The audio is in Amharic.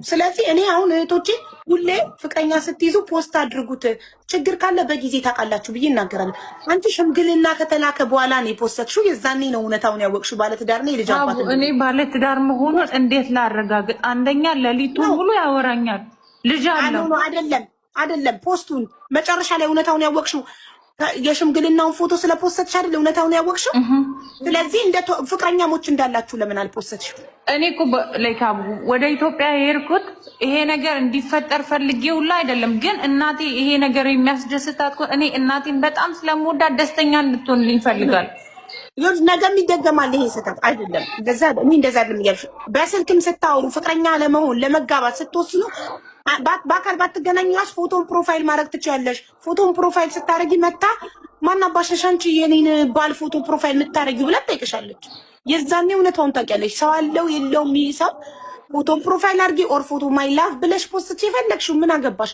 ስለዚህ እኔ አሁን እህቶቼ ሁሌ ፍቅረኛ ስትይዙ ፖስት አድርጉት፣ ችግር ካለ በጊዜ ታውቃላችሁ ብዬ እናገራለሁ። አንቺ ሽምግልና ከተላከ በኋላ ነው የፖስተችው፣ የዛኔ ነው እውነታውን ያወቅሽው። ባለትዳር ነው የልጅ አባት። እኔ ባለትዳር መሆኑን እንዴት ላረጋግጥ? አንደኛ ሌሊቱን ሙሉ ያወራኛል። ልጅ አለው አይደለም ፖስቱን መጨረሻ ላይ እውነታውን ያወቅሽው የሽምግልናውን ፎቶ ስለፖስተች አይደል እውነታውን ያወቅሽው። ስለዚህ እንደ ፍቅረኛሞች እንዳላችሁ ለምን አልፖስተችው? እኔ እኮ ለካቡ ወደ ኢትዮጵያ የሄድኩት ይሄ ነገር እንዲፈጠር ፈልጌውላ አይደለም። ግን እናቴ ይሄ ነገር የሚያስደስታት እኔ እናቴን በጣም ስለምወዳት ደስተኛ እንድትሆንልኝ ይፈልጋል። ነገም ይደገማል። ይሄ ስህተት አይደለም። እንደዛ አይደለም እያልሽ በስልክም ስታወሩ ፍቅረኛ ለመሆን ለመጋባት ስትወስኑ በአካል ባትገናኙ ራስ ፎቶን ፕሮፋይል ማድረግ ትችያለሽ። ፎቶን ፕሮፋይል ስታደርጊ መታ ማናባሽሽ አንቺ የኔን ባል ፎቶ ፕሮፋይል የምታደርጊው ብላ ትጠይቅሻለች። የዛኔ እውነታውን ታውቂያለሽ። ሰው አለው የለውም ይህ ሰው ፎቶን ፕሮፋይል አድርጊ ኦር ፎቶ ማይ ላቭ ብለሽ ፖስት የፈለግሽው ምን አገባሽ?